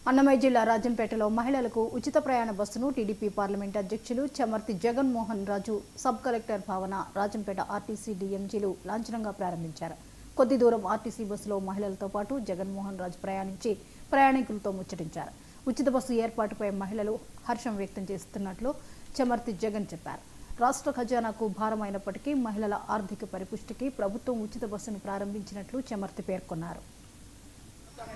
అన్నమయ్య జిల్లా రాజంపేటలో మహిళలకు ఉచిత ప్రయాణ బస్సును టీడీపీ పార్లమెంట్ అధ్యక్షులు చమర్తి జగన్మోహన్ రాజు సబ్ కలెక్టర్ భావన రాజంపేట ఆర్టీసీ డీఎంజీలు లాంఛనంగా ప్రారంభించారు. కొద్ది దూరం ఆర్టీసీ బస్సులో మహిళలతో పాటు జగన్మోహన్ రాజు ప్రయాణించి ప్రయాణికులతో ముచ్చటించారు. ఉచిత బస్సు ఏర్పాటుపై మహిళలు హర్షం వ్యక్తం చేస్తున్నట్లు చమర్తి జగన్ చెప్పారు. రాష్ట్ర ఖజానాకు భారమైనప్పటికీ మహిళల ఆర్థిక పరిపుష్టికి ప్రభుత్వం ఉచిత బస్సును ప్రారంభించినట్లు చమర్తి పేర్కొన్నారు.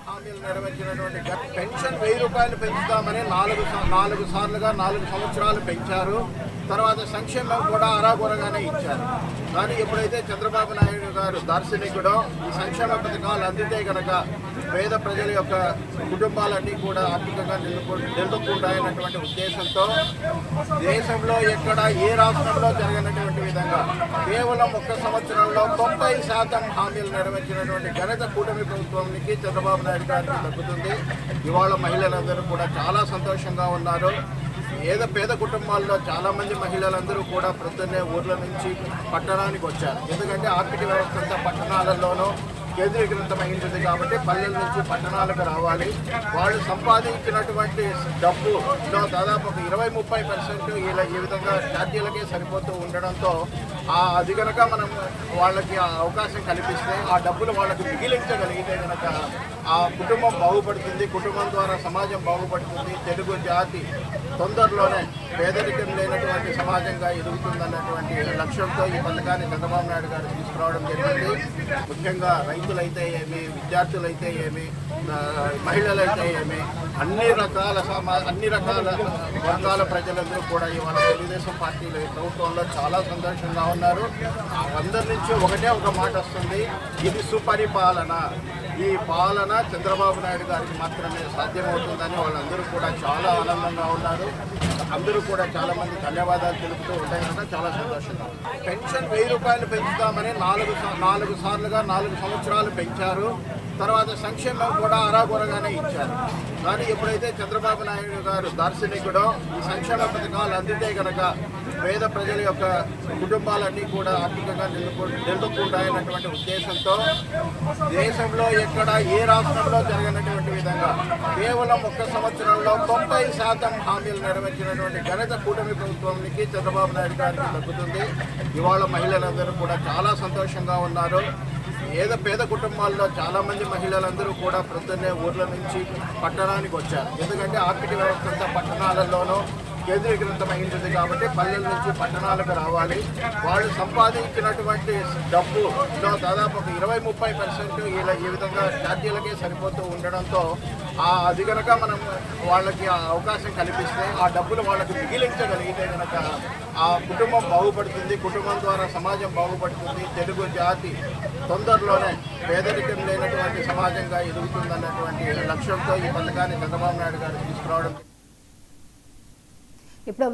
హామీలు నెరవేర్చినటువంటి పెన్షన్ 1000 రూపాయలు పెంచుతామని నాలుగు సార్లుగా 4 సంవత్సరాలు పెంచారు. తర్వాత సంక్షేమం కూడా అరాకొరగానే ఇచ్చారు. కానీ ఎప్పుడైతే చంద్రబాబు నాయుడు గారు దార్శనికుడో ఈ సంక్షేమ పథకాలు అందితే కనుక పేద ప్రజల యొక్క కుటుంబాలన్నీ కూడా ఆర్థికంగా నిలదొక్కుంటాయన్నటువంటి ఉద్దేశంతో దేశంలో ఎక్కడ ఏ రాష్ట్రంలో జరగనటువంటి విధంగా కేవలం 1 సంవత్సరంలో 90% హామీలు నెరవేర్చినటువంటి ఘనత కూటమి ప్రభుత్వానికి చంద్రబాబు నాయుడు గారికి దక్కుతుంది. ఇవాళ మహిళలందరూ కూడా చాలా సంతోషంగా ఉన్నారు. పేద కుటుంబాల్లో చాలామంది మహిళలందరూ కూడా ప్రొద్దున్నే ఊర్ల నుంచి పట్టణానికి వచ్చారు. ఎందుకంటే ఆర్థిక వ్యవస్థ అంతా పట్టణాలలోనూ కేంద్రీకృతమైంది కాబట్టి పల్లెల నుంచి పట్టణాలకు రావాలి. వాళ్ళు సంపాదించినటువంటి డబ్బులో దాదాపు 20-30% ఈ విధంగా ఛార్జీలకే సరిపోతూ ఉండడంతో అది కనుక మనం వాళ్ళకి అవకాశం కల్పిస్తే ఆ డబ్బులు వాళ్ళకి మిగిలించగలిగితే కనుక ఆ కుటుంబం బాగుపడుతుంది. కుటుంబం ద్వారా సమాజం బాగుపడుతుంది. తెలుగు జాతి తొందరలోనే పేదరికం లేనటువంటి సమాజంగా ఎదుగుతుందన్నటువంటి లక్ష్యంతో ఈ పథకాన్ని చంద్రబాబు నాయుడు గారు తీసుకురావడం జరిగింది. ముఖ్యంగా రైతులైతే ఏమి, విద్యార్థులైతే ఏమి, మహిళలైతే ఏమి, అన్ని రకాల వర్గాల ప్రజలందరూ కూడా ఇవాళ తెలుగుదేశం పార్టీ ప్రభుత్వంలో చాలా సంతోషంగా ఉన్నారు. అందరి నుంచి ఒక మాట వస్తుంది, ఇది సుపరిపాలన. ఈ పాలన చంద్రబాబు నాయుడు గారికి మాత్రమే సాధ్యమవుతుందని వాళ్ళందరూ కూడా చాలా ఆనందంగా ఉన్నారు. అందరూ కూడా చాలా మంది ధన్యవాదాలు తెలుపుతూ ఉంటాయి కనుక చాలా సంతోషంగా ఉంది. పెన్షన్ 1000 రూపాయలు పెంచుతామని 4 సార్లుగా 4 సంవత్సరాలు పెంచారు. తర్వాత సంక్షేమం కూడా అరాకొరగానే ఇచ్చారు. కానీ ఎప్పుడైతే చంద్రబాబు నాయుడు గారు దార్శనికుడో ఈ సంక్షేమ పథకాలు అందితే కనుక పేద ప్రజల యొక్క కుటుంబాలన్నీ కూడా ఆర్థికంగా నిలదొక్కుంటాయన్నటువంటి ఉద్దేశంతో దేశంలో ఎక్కడ ఏ రాష్ట్రంలో జరగనటువంటి విధంగా కేవలం 1 సంవత్సరంలో 90% హామీలు నెరవేర్చినటువంటి ఘనత కూటమి ప్రభుత్వానికి చంద్రబాబు నాయుడు గారికి దక్కుతుంది. ఇవాళ మహిళలందరూ కూడా చాలా సంతోషంగా ఉన్నారు. పేద కుటుంబాల్లో చాలామంది మహిళలందరూ కూడా ప్రొద్దున్నే ఊర్ల నుంచి పట్టణానికి వచ్చారు. ఎందుకంటే ఆర్థిక వ్యవస్థ అంతా పట్టణాలలోనూ కేంద్రీకృతమైంది కాబట్టి పల్లెల నుంచి పట్టణాలకు రావాలి. వాళ్ళు సంపాదించినటువంటి డబ్బులో దాదాపు 20-30% ఈ విధంగా ఛార్జీలకే సరిపోతూ ఉండడంతో అది కనుక మనం వాళ్ళకి అవకాశం కల్పిస్తే ఆ డబ్బులు వాళ్ళకి మిగిలించగలిగితే కనుక ఆ కుటుంబం బాగుపడుతుంది. కుటుంబం ద్వారా సమాజం బాగుపడుతుంది. తెలుగు జాతి తొందరలోనే పేదరికం లేనటువంటి సమాజంగా ఎదుగుతుందన్నటువంటి లక్ష్యంతో ఈ పథకాన్ని చంద్రబాబు నాయుడు గారు తీసుకురావడం. ఇప్పుడు